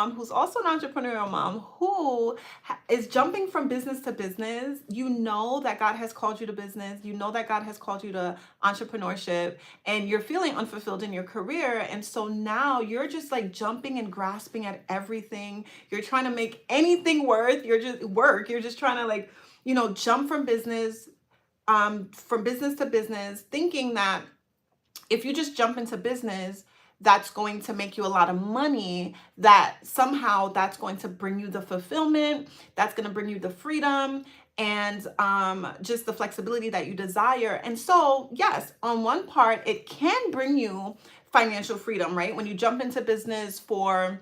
who's also an entrepreneurial mom who is jumping from business to business. You know that God has called you to business. You know that God has called you to entrepreneurship, and you're feeling unfulfilled in your career. And so now you're just like jumping and grasping at everything. You're trying to make anything worth. You're just work. You're just trying to like, jump from business to business, thinking that if you just jump into business, that's going to make you a lot of money, that somehow that's going to bring you the fulfillment, that's going to bring you the freedom, and just the flexibility that you desire. And so, yes, on one part, it can bring you financial freedom, right? When you jump into business for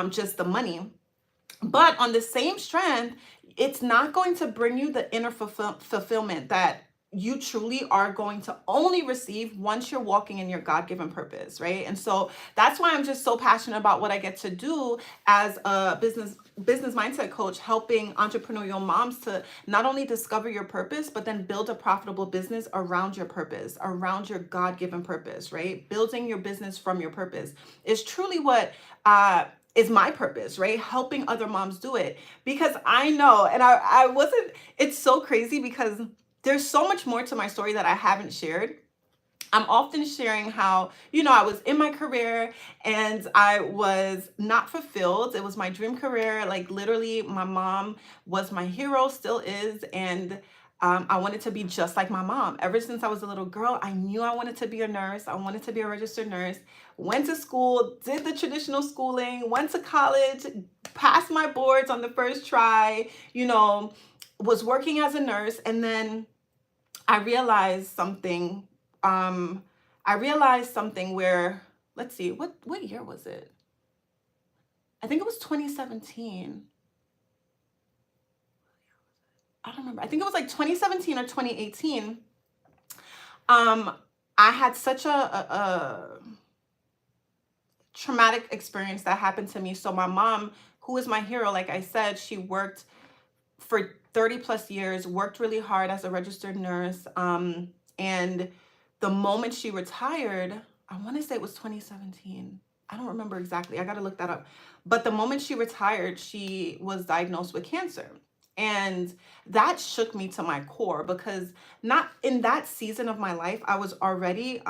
just the money. But on the same strand, it's not going to bring you the inner fulfillment that you truly are going to only receive once you're walking in your God-given purpose, right? And so that's why I'm just so passionate about what I get to do as a business mindset coach, helping entrepreneurial moms to not only discover your purpose, but then build a profitable business around your purpose, around your God-given purpose, right? Building your business from your purpose is truly what is my purpose, right? Helping other moms do it. Because I know, and I wasn't, it's so crazy because there's so much more to my story that I haven't shared. I'm often sharing how, I was in my career and I was not fulfilled. It was my dream career. Like literally, my mom was my hero, still is. And I wanted to be just like my mom. Ever since I was a little girl, I knew I wanted to be a nurse. I wanted to be a registered nurse. Went to school, did the traditional schooling, went to college, passed my boards on the first try, was working as a nurse. And then I realized something. I realized something where, let's see, what year was it? I think it was 2017. I don't remember. I think it was like 2017 or 2018. I had such a traumatic experience that happened to me. So my mom, who is my hero, like I said, she worked for 30 plus years, worked really hard as a registered nurse. And the moment she retired, I want to say it was 2017. I don't remember exactly. I got to look that up. But the moment she retired, she was diagnosed with cancer. And that shook me to my core because not in that season of my life, I was already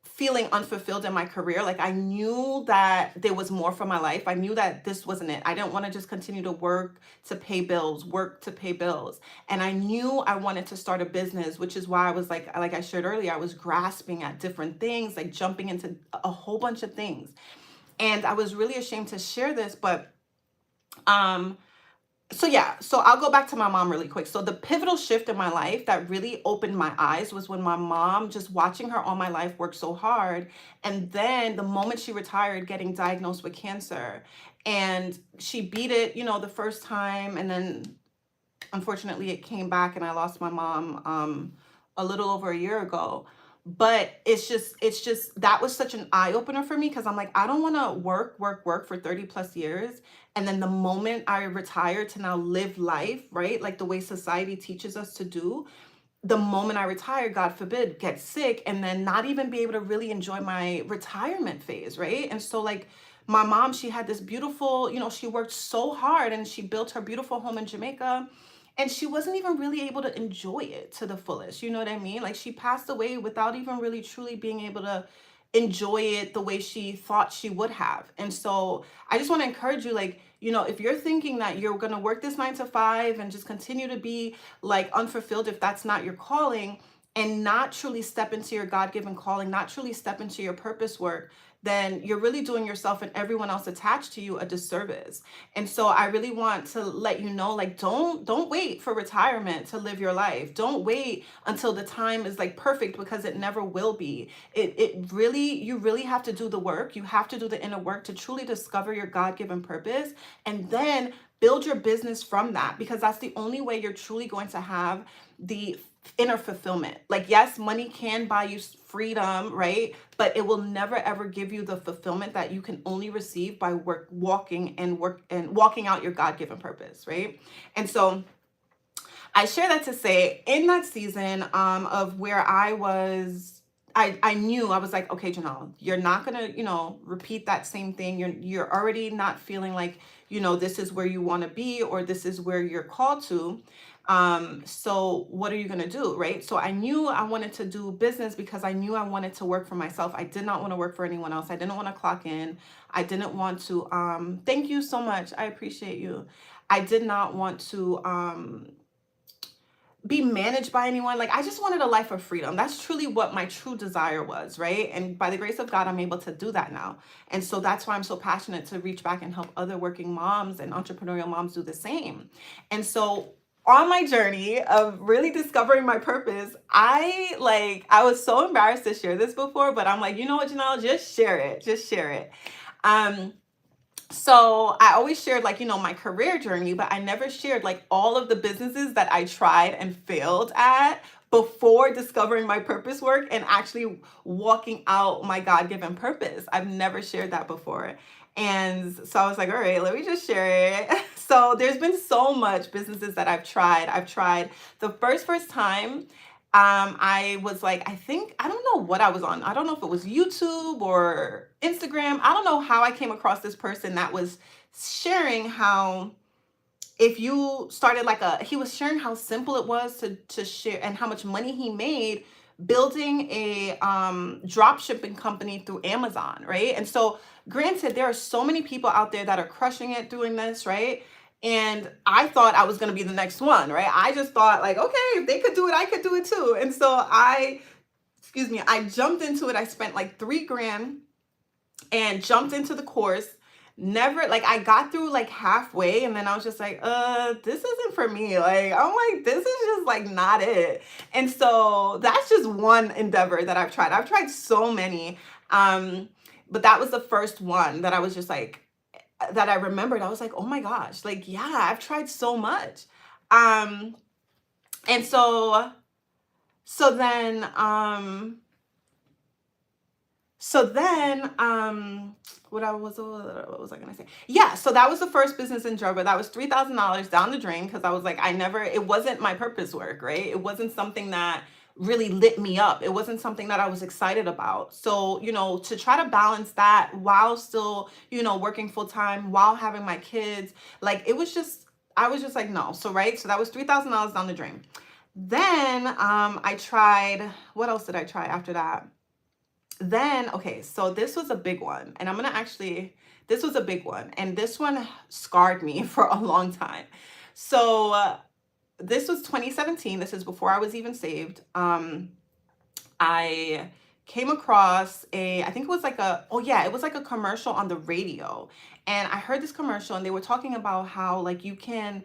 feeling unfulfilled in my career. Like I knew that there was more for my life. I knew that this wasn't it. I didn't want to just continue to work to pay bills, work to pay bills. And I knew I wanted to start a business, which is why I was like I shared earlier, I was grasping at different things, like jumping into a whole bunch of things. And I was really ashamed to share this, but so yeah, so I'll go back to my mom really quick. So the pivotal shift in my life that really opened my eyes was when my mom, just watching her all my life work so hard, and then the moment she retired, getting diagnosed with cancer. And she beat it, the first time, and then unfortunately it came back and I lost my mom a little over a year ago. But it's just that was such an eye opener for me because I'm like, I don't want to work for 30 plus years, and then the moment I retire to now live life, right, like the way society teaches us to do, the moment I retire, God forbid, get sick, and then not even be able to really enjoy my retirement phase, right? And so like my mom, she had this beautiful, she worked so hard and she built her beautiful home in Jamaica, and she wasn't even really able to enjoy it to the fullest. You know what I mean? Like she passed away without even really truly being able to enjoy it the way she thought she would have. And so I just want to encourage you, like, if you're thinking that you're going to work this 9 to 5 and just continue to be like unfulfilled, if that's not your calling, and not truly step into your God-given calling, not truly step into your purpose work, then you're really doing yourself and everyone else attached to you a disservice. And so I really want to let you know, like, don't wait for retirement to live your life. Don't wait until the time is like perfect, because it never will be. You really have to do the work. You have to do the inner work to truly discover your God-given purpose, and then build your business from that, because that's the only way you're truly going to have the inner fulfillment. Like, yes, money can buy you freedom, right? But it will never ever give you the fulfillment that you can only receive by walking out your God-given purpose, right? And so I share that to say, in that season of where I was I knew, I was like, okay, Janelle, you're not gonna, repeat that same thing. You're already not feeling like, this is where you want to be, or this is where you're called to. So what are you gonna do, right? So I knew I wanted to do business because I knew I wanted to work for myself. I did not want to work for anyone else. I didn't want to clock in. I didn't want to, thank you so much. I appreciate you. I did not want to, be managed by anyone. Like, I just wanted a life of freedom. That's truly what my true desire was, right? And by the grace of God, I'm able to do that now. And so that's why I'm so passionate to reach back and help other working moms and entrepreneurial moms do the same. And so on my journey of really discovering my purpose, I was so embarrassed to share this before, but I'm like, you know what, Janelle, just share it. Just share it. So I always shared, like, my career journey, but I never shared like all of the businesses that I tried and failed at before discovering my purpose work and actually walking out my God-given purpose. I've never shared that before. And so I was like, all right, let me just share it. So there's been so much businesses that I've tried. I've tried the first time. I was like, I don't know what I was on. I don't know if it was YouTube or Instagram. I don't know how I came across this person that was sharing how, if you started he was sharing how simple it was to share, and how much money he made building a drop shipping company through Amazon, right? And so granted, there are so many people out there that are crushing it doing this, right? And I thought I was going to be the next one, right? I just thought, like, okay, if they could do it, I could do it too. And so I jumped into it. I spent like 3 grand and jumped into the course. Never, like, I got through like halfway, and then I was just like, this isn't for me. Like, I'm like, this is just like not it. And so that's just one endeavor that I've tried. I've tried so many. But that was the first one that I was just like, that I remembered. I was like, oh my gosh, like, yeah, I've tried so much. And so so then so then what was I gonna say? Yeah, so that was the first business endeavor. That was $3,000 down the drain, because I was like, it wasn't my purpose work, right? It wasn't something that really lit me up. It wasn't something that I was excited about. So, to try to balance that while still, working full time, while having my kids, like, I was just like, no. So, right. So that was $3,000 down the drain. Then, I tried, what else did I try after that? Then, okay, so this was a big one, and this was a big one, and this one scarred me for a long time. So, this was 2017. This is before I was even saved. I came across I think it was it was like a commercial on the radio. And I heard this commercial, and they were talking about how, like, you can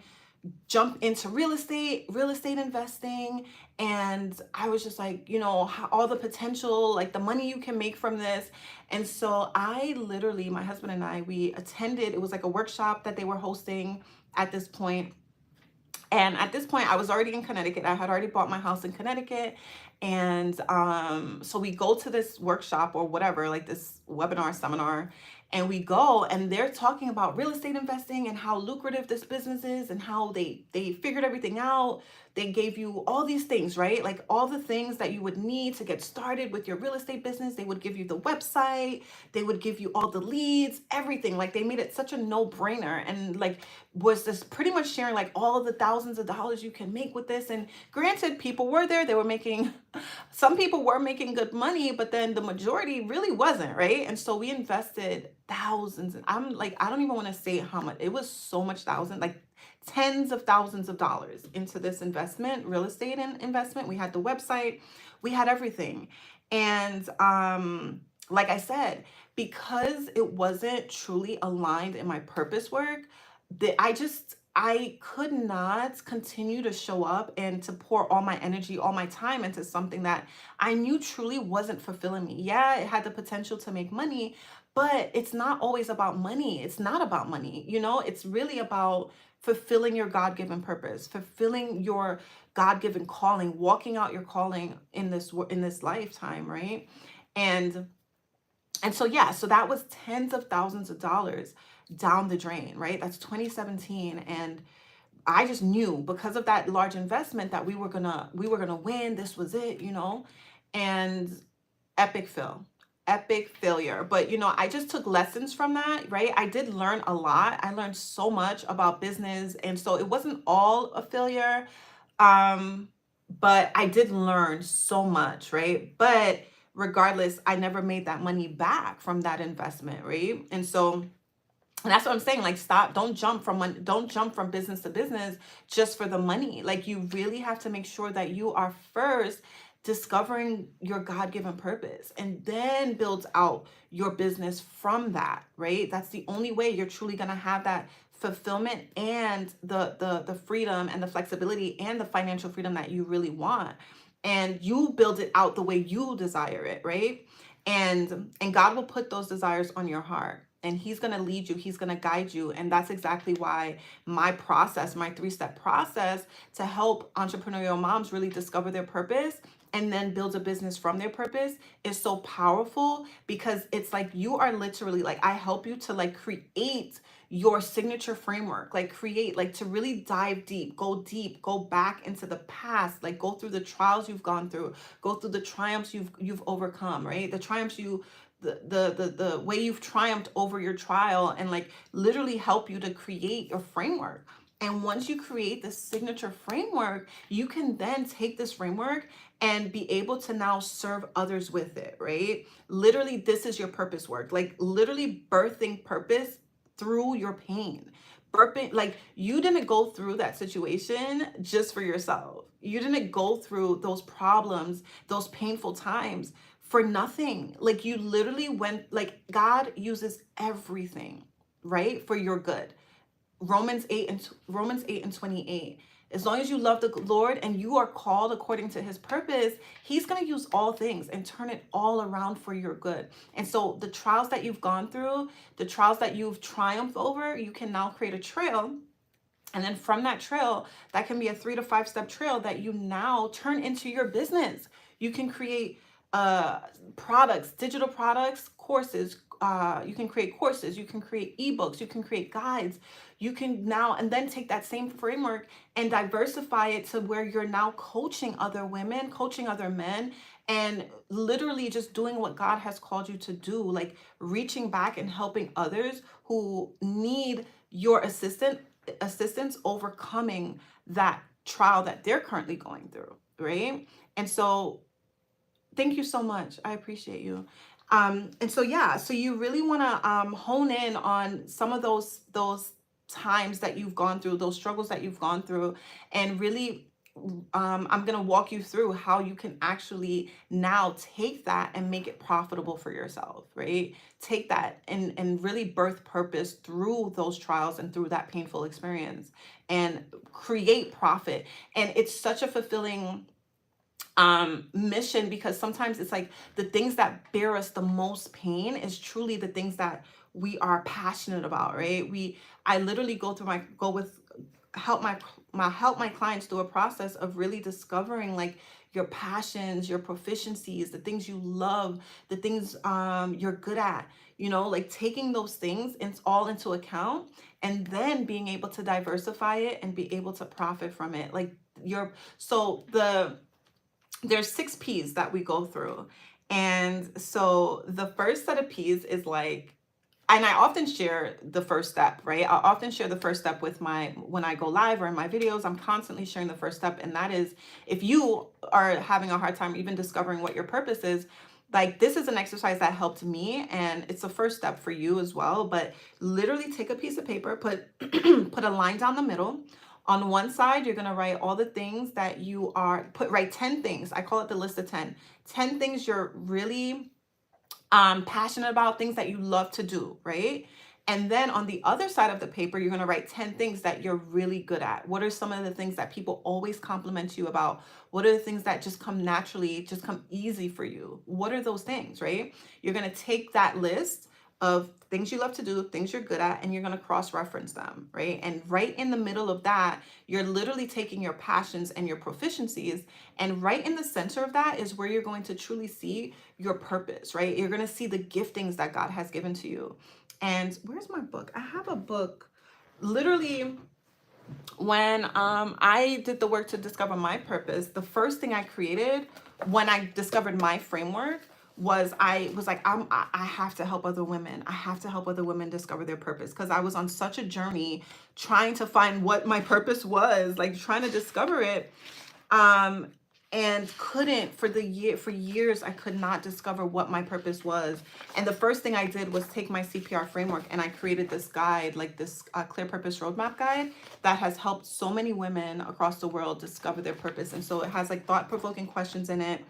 jump into real estate investing. And I was just like, how, all the potential, like the money you can make from this. And so my husband and I, we attended, it was like a workshop that they were hosting at this point. And at this point, I was already in Connecticut. I had already bought my house in Connecticut. And so we go to this workshop or whatever, like this webinar, seminar, and we go, and they're talking about real estate investing and how lucrative this business is, and how they figured everything out. They gave you all these things, right? Like all the things that you would need to get started with your real estate business. They would give you the website, they would give you all the leads, everything. Like, they made it such a no-brainer, and like was this pretty much sharing like all of the thousands of dollars you can make with this. And granted, people were there, they were making, some people were making good money, but then the majority really wasn't, right? And so we invested thousands, and I'm like, I don't even want to say how much. It was so much, thousand, like tens of thousands of dollars into this investment, real estate investment. We had the website, we had everything. And like I said, because it wasn't truly aligned in my purpose work, that I could not continue to show up and to pour all my energy, all my time into something that I knew truly wasn't fulfilling me. Yeah, it had the potential to make money, but it's not always about money. It's not about money. It's really about fulfilling your God-given purpose, fulfilling your God-given calling, walking out your calling in this lifetime, right? And so, yeah, so that was tens of thousands of dollars down the drain, right? That's 2017. And I just knew, because of that large investment, that we were gonna win. This was it. And epic fail, epic failure. But you know, I just took lessons from that, right? I did learn a lot. I learned so much about business, and so it wasn't all a failure. um but I did learn so much, right? But regardless, I never made that money back from that investment, right? And so, and that's what I'm saying. Like, stop. Don't jump from one. Don't jump from business to business just for the money. Like, you really have to make sure that you are first discovering your God-given purpose, and then build out your business from that. Right? That's the only way you're truly gonna have that fulfillment and the freedom and the flexibility and the financial freedom that you really want. And you build it out the way you desire it, right? And God will put those desires on your heart, and he's going to lead you, he's going to guide you. And that's exactly why my process, my 3-step process to help entrepreneurial moms really discover their purpose and then build a business from their purpose is so powerful, because it's like you are literally, like, I help you to like create your signature framework, like create, like to really dive deep, go back into the past, like go through the trials you've gone through, go through the triumphs you've overcome, right? The triumphs you the way you've triumphed over your trial, and like literally help you to create your framework. And once you create this signature framework, you can then take this framework and be able to now serve others with it, right? Literally, this is your purpose work, like literally birthing purpose through your pain. Burping, like, you didn't go through that situation just for yourself. You didn't go through those problems, those painful times for nothing. Like, you literally went, like, God uses everything, right, for your good. Romans 8 and 28. As long as you love the Lord and you are called according to his purpose, he's going to use all things and turn it all around for your good. And so the trials that you've gone through, the trials that you've triumphed over, you can now create a trail. And then from that trail, that can be a 3 to 5 step trail that you now turn into your business. You can create products, digital products, courses. You can create courses, you can create ebooks, you can create guides. You can now, and then take that same framework and diversify it to where you're now coaching other women, coaching other men, and literally just doing what God has called you to do, like reaching back and helping others who need your assistance overcoming that trial that they're currently going through, right? And so thank you so much. I appreciate you. And so yeah, so you really want to hone in on some of those times that you've gone through, those struggles that you've gone through, and really I'm going to walk you through how you can actually now take that and make it profitable for yourself, right? Take that and really birth purpose through those trials and through that painful experience, and create profit. And it's such a fulfilling mission, because sometimes it's like the things that bear us the most pain is truly the things that we are passionate about, right? I literally help my clients through a process of really discovering like your passions, your proficiencies, the things you love, the things you're good at, you know, like taking those things all into account, and then being able to diversify it and be able to profit from it. Like there's 6 P's that we go through. And so the first set of P's is like, and I often share the first step, right? I often share the first step when I go live or in my videos. I'm constantly sharing the first step. And that is, if you are having a hard time even discovering what your purpose is, like, this is an exercise that helped me, and it's a first step for you as well. But literally take a piece of paper, put a line down the middle. On one side, you're going to write all the things that write 10 things. I call it the list of 10. 10 things you're really passionate about, things that you love to do, right? And then on the other side of the paper, you're going to write 10 things that you're really good at. What are some of the things that people always compliment you about? What are the things that just come naturally, just come easy for you? What are those things, right? You're going to take that list of things you love to do, things you're good at, and you're going to cross-reference them, right? And right in the middle of that, you're literally taking your passions and your proficiencies, and right in the center of that is where you're going to truly see your purpose, right? You're going to see the giftings that God has given to you. And where's my book? I have a book. Literally, when I did the work to discover my purpose, the first thing I created when I discovered my framework I was like, I have to help other women. I have to help other women discover their purpose, because I was on such a journey trying to find what my purpose was, like trying to discover it. Um, and couldn't for years. I could not discover what my purpose was. And the first thing I did was take my CPR framework, and I created this guide, like this clear purpose roadmap guide, that has helped so many women across the world discover their purpose. And so it has like thought-provoking questions in it.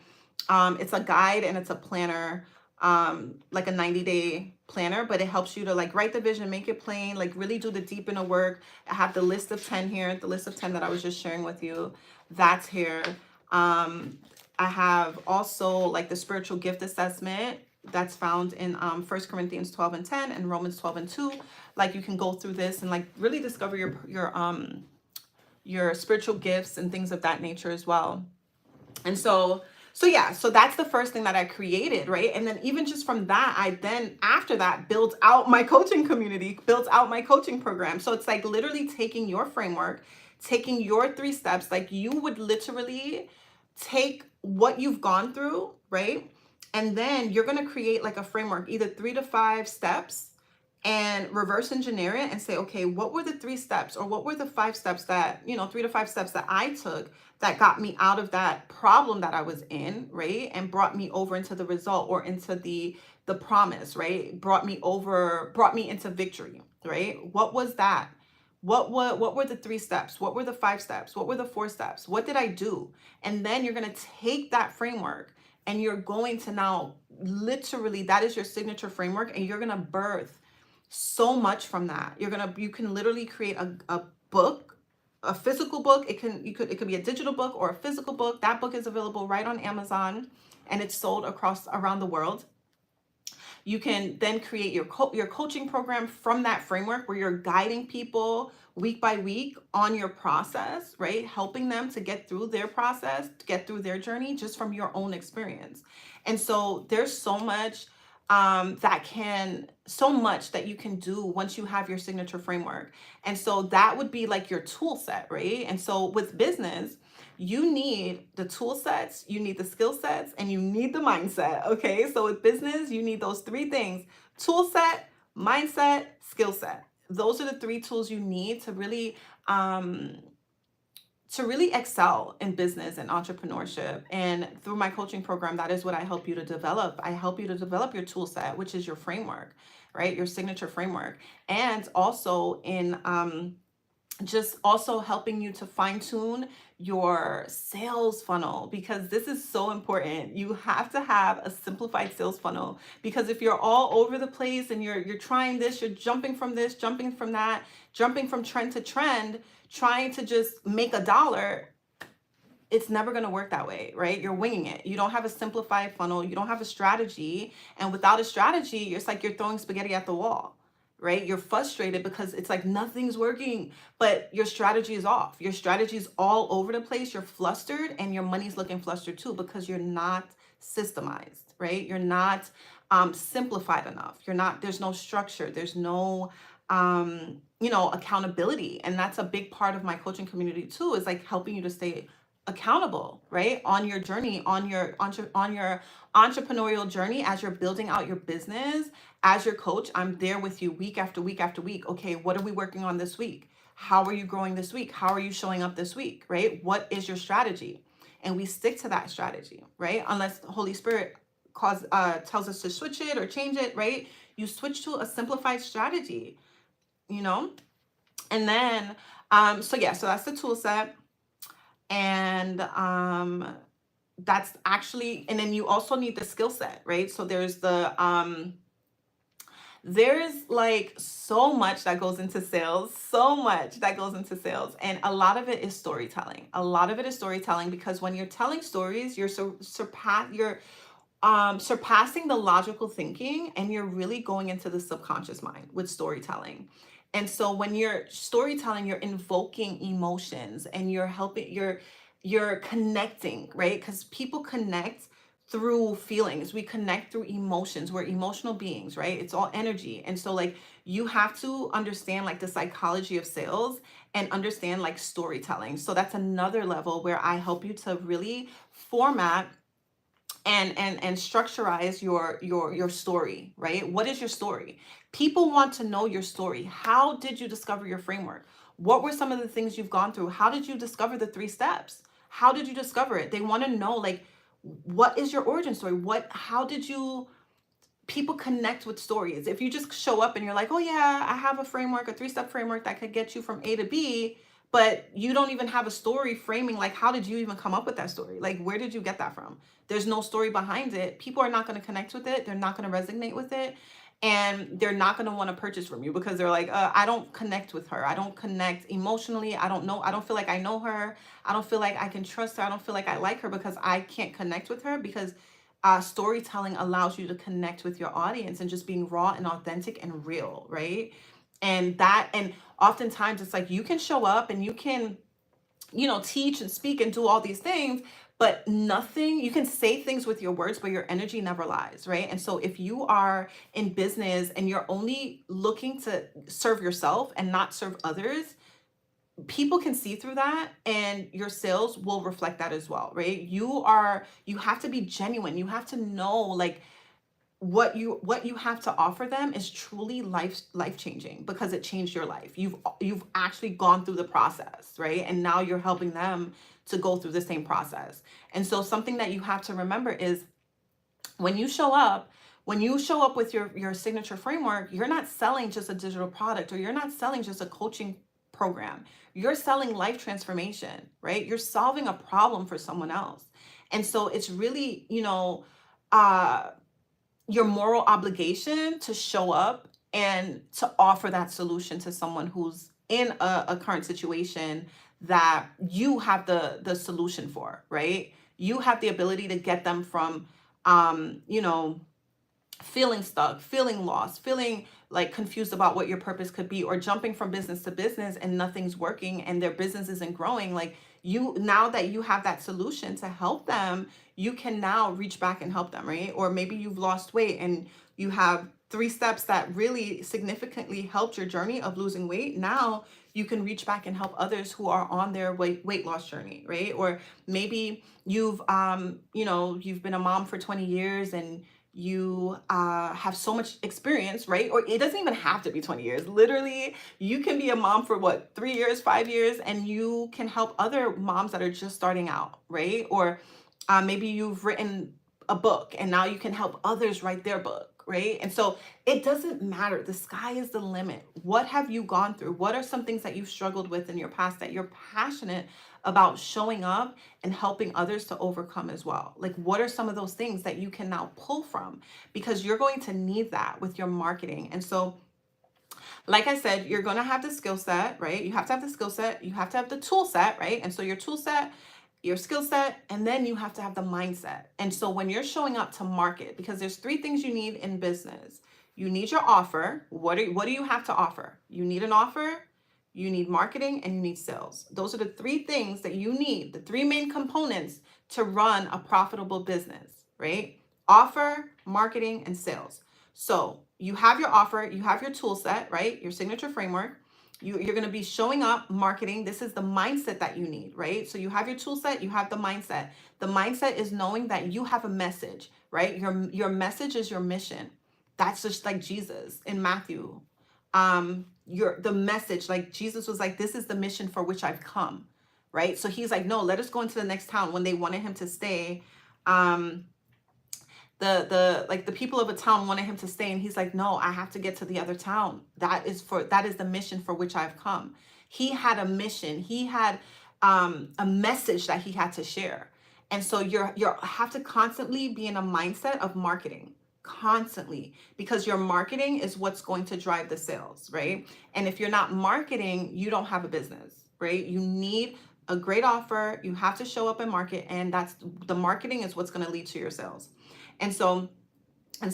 It's a guide and it's a planner, like a 90-day planner, but it helps you to like write the vision, make it plain, like really do the deep inner work. I have the list of 10 here, the list of 10 that I was just sharing with you. That's here. I have also like the spiritual gift assessment that's found in 1 Corinthians 12:10 and Romans 12:2. Like you can go through this and like really discover your spiritual gifts and things of that nature as well. And so yeah, so that's the first thing that I created, right? And then even just from that, I then after that built out my coaching community, built out my coaching program. So it's like literally taking your framework, taking your 3 steps, like you would literally take what you've gone through, right? And then you're going to create like a framework, either 3 to 5 steps, and reverse engineer it and say, okay, what were the 3 steps, or what were the 5 steps that, 3 to 5 steps that I took that got me out of that problem that I was in, right? And brought me over into the result, or into the promise, right? Brought me into victory, right? What was that? What were the 3 steps? What were the 5 steps? What were the 4 steps? What did I do? And then you're going to take that framework, and you're going to now literally, that is your signature framework, and you're going to birth so much from that. You can literally create a book, a physical book. It could be a digital book or a physical book. That book is available right on Amazon, and it's sold around the world. You can then create your coaching program from that framework, where you're guiding people week by week on your process, right? Helping them to get through their process, to get through their journey, just from your own experience. And so there's so much that you can do once you have your signature framework. And so that would be like your tool set, right? And so with business, you need the tool sets, you need the skill sets, and you need the mindset. Okay. So with business, you need those 3 things: tool set, mindset, skill set. Those are the 3 tools you need to really excel in business and entrepreneurship. And through my coaching program, that is what I help you to develop. I help you to develop your tool set, which is your framework, right? Your signature framework. And also in just also helping you to fine tune your sales funnel, because this is so important. You have to have a simplified sales funnel, because if you're all over the place and you're trying this, you're jumping from this, jumping from that, jumping from trend to trend, trying to just make $1, it's never going to work that way, right? You're winging it. You don't have a simplified funnel. You don't have a strategy. And without a strategy, it's like you're throwing spaghetti at the wall, right? You're frustrated because it's like nothing's working, but your strategy is off. Your strategy is all over the place. You're flustered, and your money's looking flustered too, because you're not systemized, right? You're not simplified enough. There's no structure. There's no accountability. And that's a big part of my coaching community too, is like helping you to stay accountable, right? On your journey, on your entrepreneurial journey, as you're building out your business. As your coach, I'm there with you week after week after week. Okay, what are we working on this week? How are you growing this week? How are you showing up this week, right? What is your strategy? And we stick to that strategy, right? Unless the Holy Spirit tells us to switch it or change it, right? You switch to a simplified strategy, And then, so that's the tool set. And that's actually, and then you also need the skill set, right? So there's like so much that goes into sales, And a lot of it is storytelling. Because when you're telling stories, you're surpassing the logical thinking, and you're really going into the subconscious mind with storytelling. And so when you're storytelling, you're invoking emotions, and you're connecting, right? Because people connect through feelings. We connect through emotions. We're emotional beings, right? It's all energy. And so like you have to understand like the psychology of sales, and understand like storytelling. So that's another level where I help you to really format and structurize your story, right? What is your story? People want to know your story. How did you discover your framework? What were some of the things you've gone through? How did you discover the 3 steps? How did you discover it? They want to know, like, what is your origin story? How did you People connect with stories. If you just show up and you're like, oh yeah, I have a framework, a 3-step framework that could get you from A to B, but you don't even have a story framing, like, how did you even come up with that story? Like, where did you get that from? There's no story behind it. People are not going to connect with it. They're not going to resonate with it. And they're not going to want to purchase from you because they're like, I don't connect with her. I don't connect emotionally. I don't know. I don't feel like I know her. I don't feel like I can trust her. I don't feel like I like her because I can't connect with her, because storytelling allows you to connect with your audience and just being raw and authentic and real, right? And oftentimes it's like you can show up and you can, teach and speak and do all these things, but nothing, you can say things with your words, but your energy never lies, right? And so if you are in business and you're only looking to serve yourself and not serve others, people can see through that, and your sales will reflect that as well, right? You have to be genuine. You have to know, like, what you have to offer them is truly life changing, because it changed your life. You've actually gone through the process, right? And now you're helping them to go through the same process. And so something that you have to remember is, when you show up with your signature framework, you're not selling just a digital product, or you're not selling just a coaching program. You're selling life transformation, right? You're solving a problem for someone else. And so it's really, uh your moral obligation to show up and to offer that solution to someone who's in a current situation that you have the solution for, right? You have the ability to get them from um you know feeling stuck, feeling lost, feeling like confused about what your purpose could be, or jumping from business to business and nothing's working and their business isn't growing. Like, now that you have that solution to help them, you can now reach back and help them, right? Or maybe you've lost weight and you have 3 steps that really significantly helped your journey of losing weight. Now you can reach back and help others who are on their weight loss journey, right? Or maybe you've been a mom for 20 years and you have so much experience, right? Or it doesn't even have to be 20 years. Literally, you can be a mom for 3 years, 5 years, and you can help other moms that are just starting out, right? Or maybe you've written a book and now you can help others write their book, right? And so it doesn't matter. The sky is the limit. What have you gone through? What are some things that you've struggled with in your past that you're passionate about showing up and helping others to overcome as well? Like, what are some of those things that you can now pull from? Because you're going to need that with your marketing. And so, like I said, you're going to have the skill set, right? You have to have the skill set. You have to have the tool set, right? And so your tool set, your skill set, and then you have to have the mindset. And so when you're showing up to market, because there's 3 things you need in business. You need your offer. What do you have to offer? You need an offer, you need marketing, and you need sales. Those are the 3 things that you need, the 3 main components to run a profitable business, right? Offer, marketing, and sales. So you have your offer, you have your tool set, right? Your signature framework. You're going to be showing up, marketing. This is the mindset that you need, right? So you have your tool set, you have the mindset. The mindset is knowing that you have a message, right? Your message is your mission. That's just like Jesus in Matthew. The message, like Jesus was like, this is the mission for which I've come, right? So he's like, no, let us go into the next town. When they wanted him to stay, the people of a town wanted him to stay, and he's like, no, I have to get to the other town. That is the mission for which I've come. He had a mission. He had a message that he had to share. And so you have to constantly be in a mindset of marketing, constantly, because your marketing is what's going to drive the sales, right? And if you're not marketing, you don't have a business, right? You need a great offer. You have to show up and market, and that's the marketing is what's going to lead to your sales. And so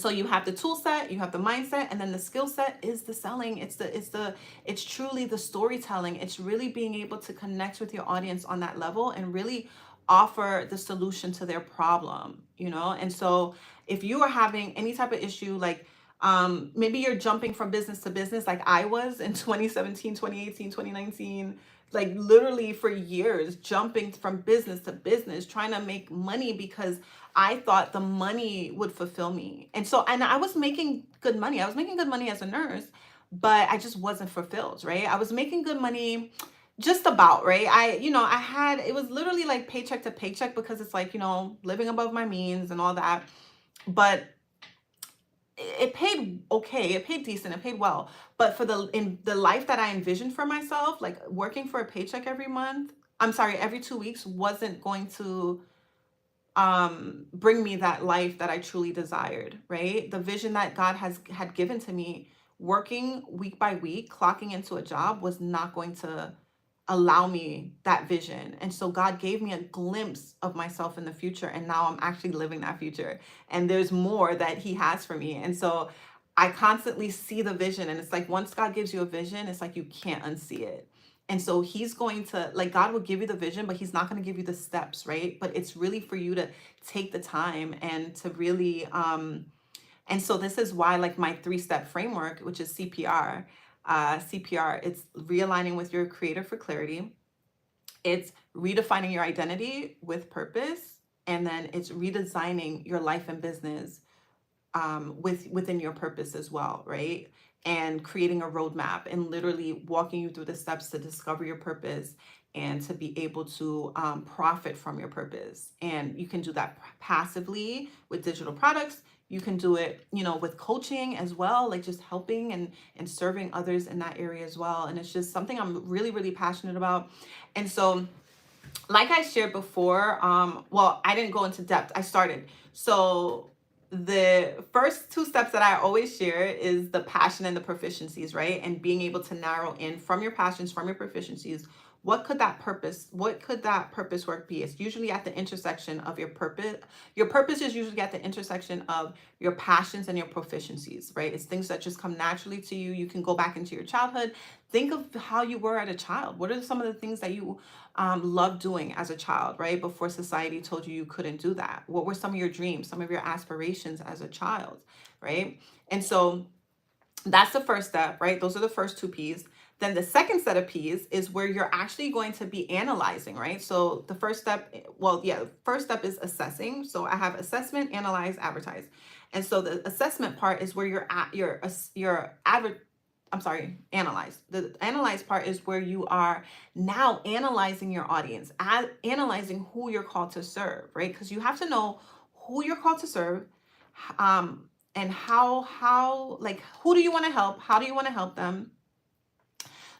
you have the tool set, you have the mindset, and then the skill set is the selling. It's truly the storytelling. It's really being able to connect with your audience on that level and really offer the solution to their problem, And so if you are having any type of issue, like Maybe you're jumping from business to business like I was in 2017, 2018, 2019, like literally for years, jumping from business to business, trying to make money because I thought the money would fulfill me. And so, and I was making good money. I was making good money as a nurse, but I just wasn't fulfilled, right? I was making good money just about, right? I had, it was literally like paycheck to paycheck because it's like, living above my means and all that. But it paid okay, it paid decent, it paid well. But for the life that I envisioned for myself, like working for a paycheck every month, I'm sorry, every 2 weeks wasn't going to bring me that life that I truly desired, right? The vision that God had given to me, working week by week, clocking into a job was not going to allow me that vision. And so God gave me a glimpse of myself in the future, and now I'm actually living that future. And there's more that he has for me. And so I constantly see the vision, and it's like once God gives you a vision, it's like you can't unsee it. And so he's going to, like, God will give you the vision, but he's not going to give you the steps, right? But it's really for you to take the time and to really and so this is why, like, my 3-step framework, which is CPR, it's realigning with your creator for clarity, it's redefining your identity with purpose, and then it's redesigning your life and business within your purpose as well, right? And creating a roadmap and literally walking you through the steps to discover your purpose and to be able to profit from your purpose. And you can do that passively with digital products. You can do it, with coaching as well, like just helping and serving others in that area as well. And it's just something I'm really, really passionate about. And so, like I shared before, well, I didn't go into depth. I started. So the first 2 steps that I always share is the passion and the proficiencies, right? And being able to narrow in from your passions, from your proficiencies, what could that purpose work be? It's usually at the intersection of your purpose. Your purpose is usually at the intersection of your passions and your proficiencies, right? It's things that just come naturally to you. You can go back into your childhood. Think of how you were as a child. What are some of the things that you loved doing as a child, right? Before society told you you couldn't do that. What were some of your dreams, some of your aspirations as a child, right? And so that's the first step, right? Those are the first 2 P's. Then the second set of P's is where you're actually going to be analyzing, right? So the first step, well, yeah, the first step is assessing. So I have assessment, analyze, advertise. And so the assessment part is where you're at analyze. The analyze part is where you are now analyzing your audience, analyzing who you're called to serve, right? Because you have to know who you're called to serve, and how like, who do you want to help? How do you want to help them?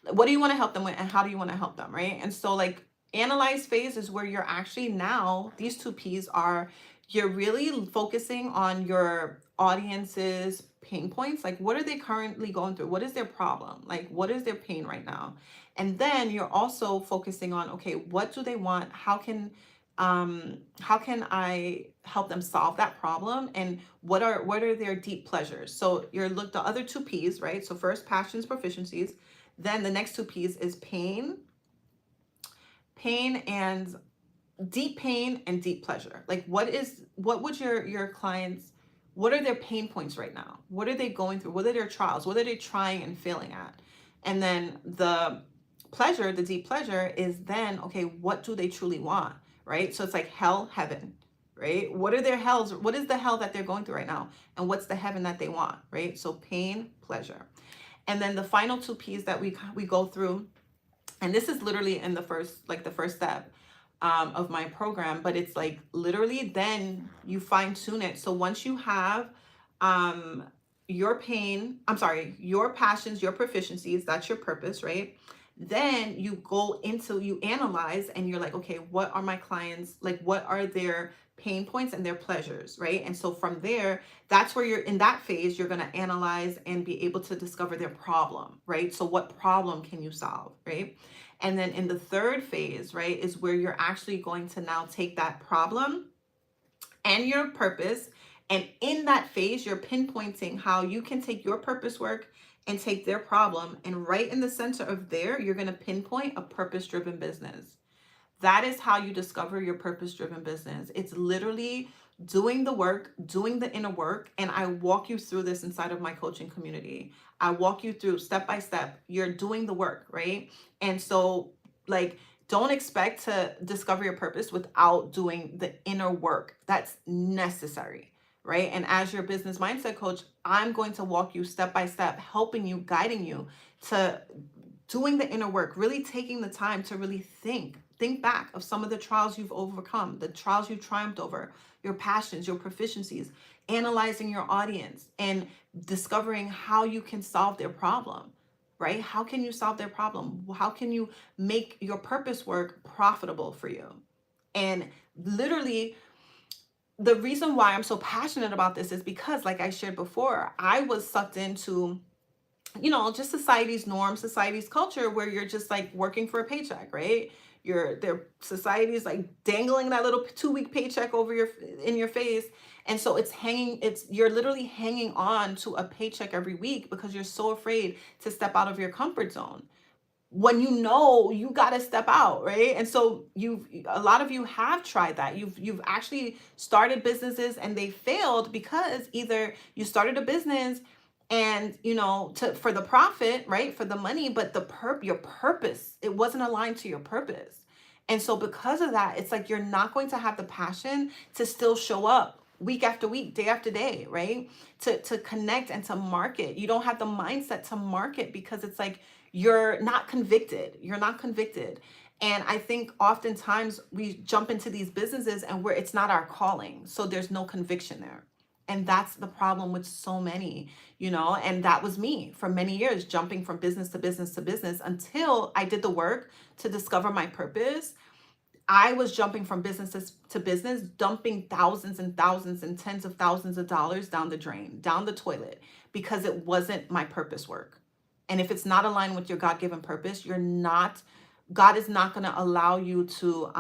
What do you want to help them with, and how do you want to help them, right? And so, like, analyze phase is where you're actually now, these 2 P's are, you're really focusing on your audience's pain points. Like, what are they currently going through? What is their problem? Like, what is their pain right now? And then you're also focusing on, okay, what do they want? How can I help them solve that problem? And what are their deep pleasures? So the other 2 P's, right? So first, passions, proficiencies. Then the next 2 P's is pain and deep pain and deep pleasure. Like, what would your clients, what are their pain points right now? What are they going through? What are their trials? What are they trying and failing at? And then the pleasure, the deep pleasure is then, okay, what do they truly want, right? So it's like hell, heaven, right? What are their hells? What is the hell that they're going through right now? And what's the heaven that they want, right? So pain, pleasure. And then the final 2 P's that we go through, and this is literally in the first step of my program, but it's like literally then you fine tune it. So once you have your passions, your proficiencies, that's your purpose, right? Then you analyze, and you're like, okay, what are my clients, like, what are their pain points and their pleasures, right? And so from there, that's where you're in that phase, you're going to analyze and be able to discover their problem, right? So what problem can you solve, right? And then in the third phase, right, is where you're actually going to now take that problem and your purpose, and in that phase, you're pinpointing how you can take your purpose work and take their problem, and right in the center of there, you're going to pinpoint a purpose-driven business. That is how you discover your purpose-driven business. It's literally doing the work, doing the inner work, and I walk you through this inside of my coaching community. I walk you through step by step. You're doing the work, right? And so, like, don't expect to discover your purpose without doing the inner work that's necessary, right? And as your business mindset coach, I'm going to walk you step by step, helping you, guiding you to doing the inner work, really taking the time to really think back of some of the trials you've overcome, the trials you've triumphed over, your passions, your proficiencies, analyzing your audience and discovering how you can solve their problem, right? How can you solve their problem? How can you make your purpose work profitable for you? And literally, the reason why I'm so passionate about this is because, like I shared before, I was sucked into, just society's norm, society's culture, where you're just like working for a paycheck, right? Their society is like dangling that little 2 week paycheck over in your face. And so you're literally hanging on to a paycheck every week because you're so afraid to step out of your comfort zone when you know you got to step out, right? And so a lot of you have tried that. You've actually started businesses and they failed because either you started a business and for the profit, right, for the money, but your purpose, it wasn't aligned to your purpose. And so because of that, it's like you're not going to have the passion to still show up week after week, day after day, right? To connect and to market. You don't have the mindset to market because it's like you're not convicted. You're not convicted. And I think oftentimes we jump into these businesses and where it's not our calling. So there's no conviction there. And that's the problem with so many, and that was me for many years, jumping from business to business to business until I did the work to discover my purpose. I was jumping from business to business, dumping thousands and thousands and tens of thousands of dollars down the drain, down the toilet, because it wasn't my purpose work. And if it's not aligned with your God-given purpose, God is not going to allow you to,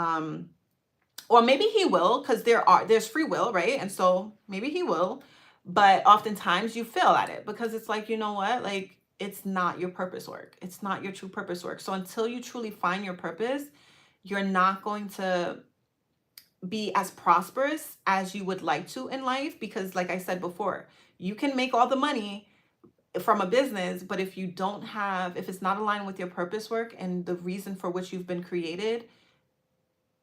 or maybe he will, because there's free will, right? And so maybe he will, but oftentimes you fail at it because it's like, you know what? Like, it's not your purpose work. It's not your true purpose work. So until you truly find your purpose, you're not going to be as prosperous as you would like to in life because, like I said before, you can make all the money from a business, but if it's not aligned with your purpose work and the reason for which you've been created,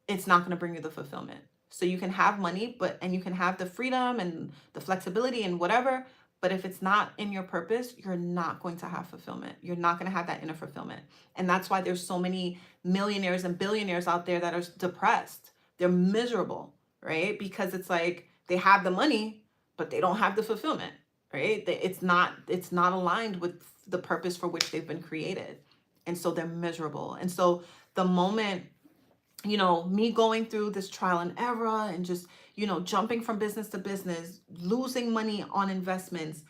it's not going to bring you the fulfillment. So you can have money, and you can have the freedom and the flexibility and whatever, but if it's not in your purpose, you're not going to have fulfillment. You're not going to have that inner fulfillment. And that's why there's so many millionaires and billionaires out there that are depressed. They're miserable, right? Because it's like they have the money, but they don't have the fulfillment, right? It's not aligned with the purpose for which they've been created. And so they're miserable. And so the moment, me going through this trial and error and just, jumping from business to business, losing money on investments,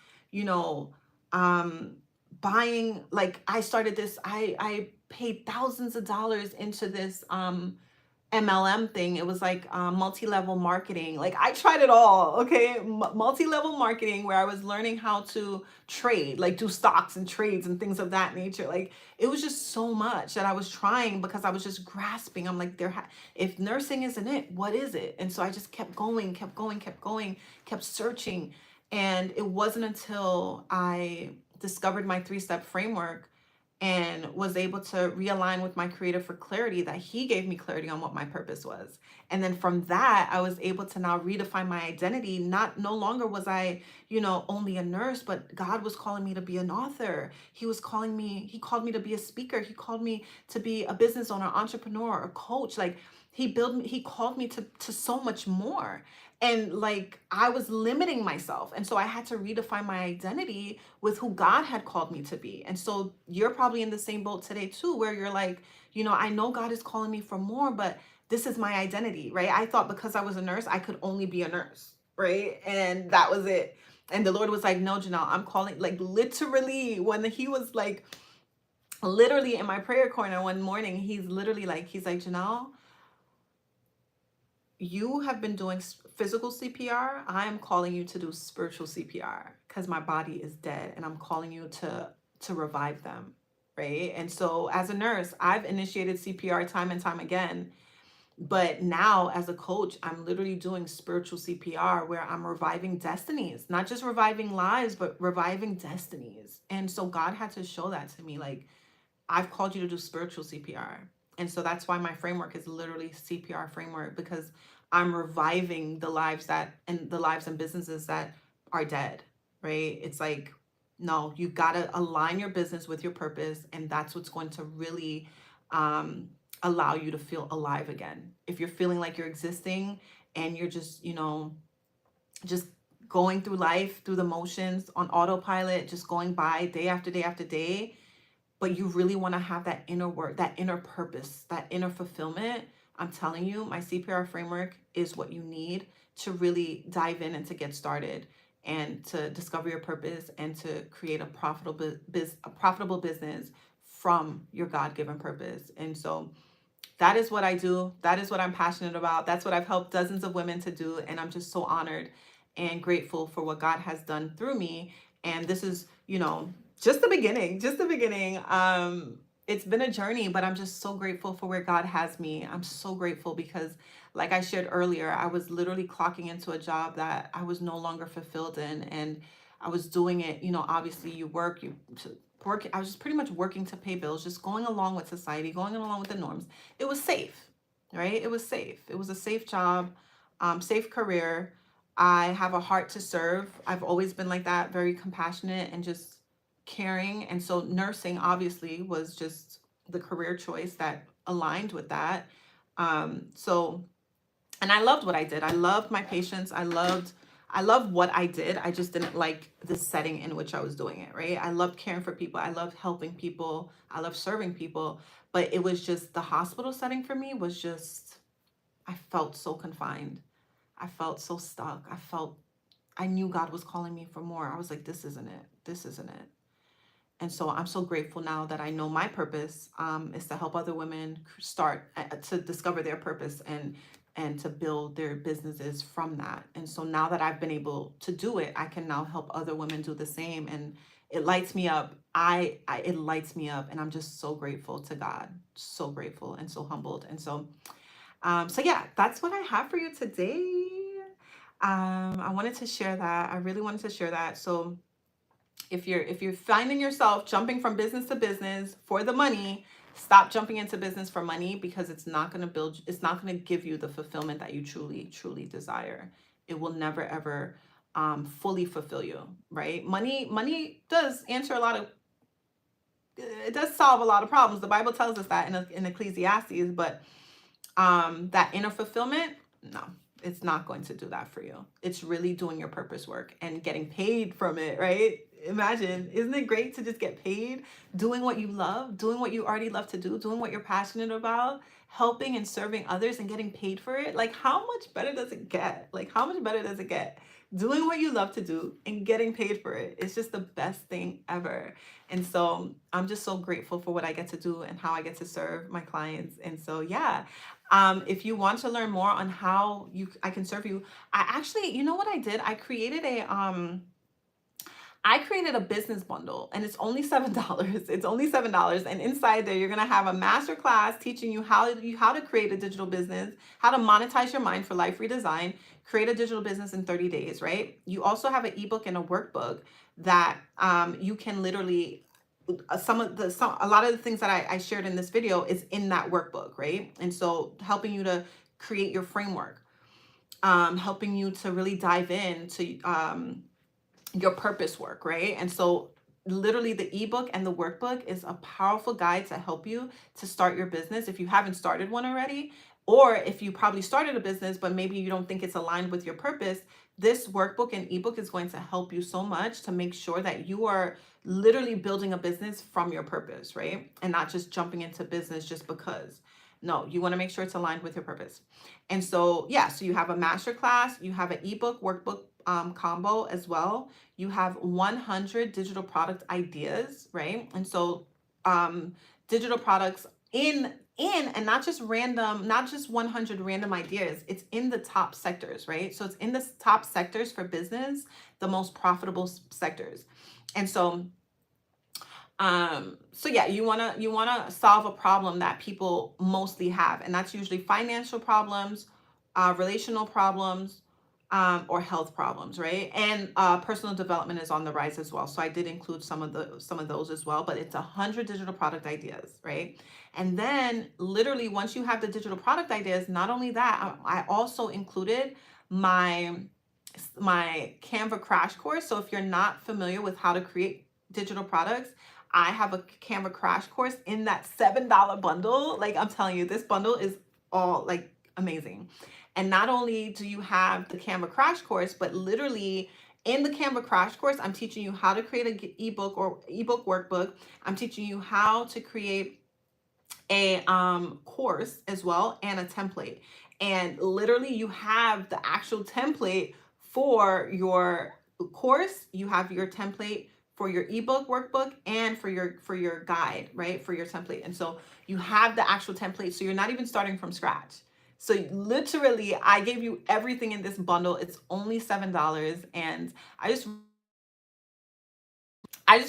buying, like I started this, I paid thousands of dollars into this, MLM thing. It was like multi-level marketing. Like I tried it all, okay? Multi-level marketing where I was learning how to trade, like do stocks and trades and things of that nature. Like it was just so much that I was trying because I was just grasping. I'm like, if nursing isn't it, what is it? And so I just kept going, kept searching. And it wasn't until I discovered my 3-step framework and was able to realign with my creator for clarity that he gave me clarity on what my purpose was. And then from that, I was able to now redefine my identity. No longer was I, only a nurse, but God was calling me to be an author. He called me to be a speaker. He called me to be a business owner, entrepreneur, a coach. Like he called me to so much more. And like I was limiting myself. And so I had to redefine my identity with who God had called me to be. And so you're probably in the same boat today too, where you're like, I know God is calling me for more, but this is my identity, right? I thought because I was a nurse, I could only be a nurse, right? And that was it. And the Lord was like, no, Janelle, I'm calling, like literally when he was like, literally in my prayer corner one morning, he's like, Janelle, you have been doing physical CPR. I am calling you to do spiritual CPR because my body is dead and I'm calling you to revive them, right? And so as a nurse, I've initiated CPR time and time again. But now as a coach, I'm literally doing spiritual CPR where I'm reviving destinies, not just reviving lives, but reviving destinies. And so God had to show that to me. Like, I've called you to do spiritual CPR. And so that's why my framework is literally CPR framework, because I'm reviving the lives and businesses that are dead, right? It's like, no, you got to align your business with your purpose. And that's what's going to really um, allow you to feel alive again. If you're feeling like you're existing and you're just, just going through life, through the motions on autopilot, just going by day after day after day, but you really want to have that inner work, that inner purpose, that inner fulfillment, I'm telling you, my CPR framework is what you need to really dive in and to get started and to discover your purpose and to create a profitable business from your God-given purpose. And so that is what I do. That is what I'm passionate about. That's what I've helped dozens of women to do. And I'm just so honored and grateful for what God has done through me. And this is, just the beginning, just the beginning. It's been a journey, but I'm just so grateful for where God has me. I'm so grateful because, like I shared earlier, I was literally clocking into a job that I was no longer fulfilled in. And I was doing it, obviously you work, I was just pretty much working to pay bills, just going along with society, going along with the norms. It was safe, right? It was safe. It was a safe job, safe career. I have a heart to serve. I've always been like that, very compassionate and just caring. And so nursing obviously was just the career choice that aligned with that. So and I loved what I did. I loved my patients. I loved what I did. I just didn't like the setting in which I was doing it, right? I loved caring for people. I loved helping people. I loved serving people. But it was just the hospital setting for me was just, I felt so confined. I felt so stuck. I knew God was calling me for more. I was like, this isn't it. This isn't it. And so I'm so grateful now that I know my purpose is to help other women start to discover their purpose and to build their businesses from that. And so now that I've been able to do it, I can now help other women do the same. And it lights me up. It lights me up, and I'm just so grateful to God, so grateful and so humbled. And so yeah, that's what I have for you today. I wanted to share that. I really wanted to share that. So if you're finding yourself jumping from business to business for the money, stop jumping into business for money, because it's not going to give you the fulfillment that you truly desire. It will never ever fully fulfill you, right? Money does answer a lot of, it does solve a lot of problems. The Bible tells us that in Ecclesiastes, but that inner fulfillment, no, it's not going to do that for you. It's really doing your purpose work and getting paid from it, right? Imagine, isn't it great to just get paid doing what you love, doing what you already love to do, doing what you're passionate about, helping and serving others and getting paid for it? Like, how much better does it get? Like, how much better does it get? Doing what you love to do and getting paid for it. It's just the best thing ever. And so I'm just so grateful for what I get to do and how I get to serve my clients. And so, yeah, if you want to learn more on how I can serve you, I actually, you know what I did? I created a business bundle, and it's only $7. It's only $7. And inside there, you're going to have a master class teaching you how to create a digital business, how to monetize your mind for life redesign, create a digital business in 30 days, right? You also have an ebook and a workbook that you can literally, a lot of the things that I shared in this video is in that workbook, right? And so helping you to create your framework, helping you to really dive into your purpose work, right? And so literally the ebook and the workbook is a powerful guide to help you to start your business if you haven't started one already, or if you probably started a business but maybe you don't think it's aligned with your purpose. This workbook and ebook is going to help you so much to make sure that you are literally building a business from your purpose, right? And not just jumping into business just because. No, you want to make sure it's aligned with your purpose. And so, yeah, so you have a master class, you have an ebook, workbook combo as well. You have 100 digital product ideas, right? And so digital products in and not just 100 random ideas. It's in the top sectors, right? So it's in the top sectors for business, the most profitable sectors. And so So yeah, you wanna solve a problem that people mostly have, and that's usually financial problems, relational problems, or health problems, right? And personal development is on the rise as well. So I did include some of those as well, but it's 100 digital product ideas, right? And then literally once you have the digital product ideas, not only that, I also included my my Canva crash course. So if you're not familiar with how to create digital products, I have a Canva crash course in that $7 bundle. Like I'm telling you, this bundle is all like amazing. And not only do you have the Canva crash course, but literally in the Canva crash course, I'm teaching you how to create an ebook or ebook workbook. I'm teaching you how to create a course as well and a template. And literally you have the actual template for your course, you have your template for your ebook workbook and for your guide, right? For your template. And so you have the actual template, so you're not even starting from scratch. So literally I gave you everything in this bundle. It's only $7, and I just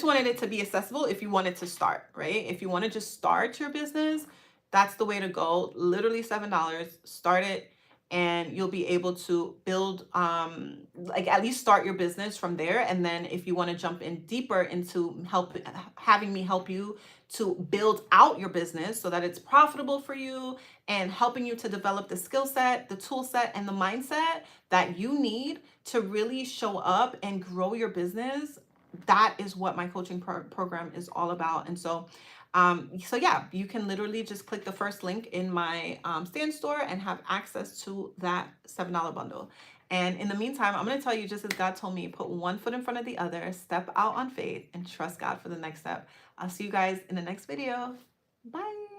wanted it to be accessible if you wanted to start, right? If you want to just start your business, that's the way to go. Literally $7, start it, and you'll be able to build like at least start your business from there. And then if you want to jump in deeper into having me help you to build out your business so that it's profitable for you and helping you to develop the skill set, the tool set, and the mindset that you need to really show up and grow your business, that is what my coaching program is all about. And so yeah, you can literally just click the first link in my stand store and have access to that $7 bundle. And in the meantime, I'm going to tell you, just as God told me, put one foot in front of the other, step out on faith, and trust God for the next step. I'll see you guys in the next video. Bye.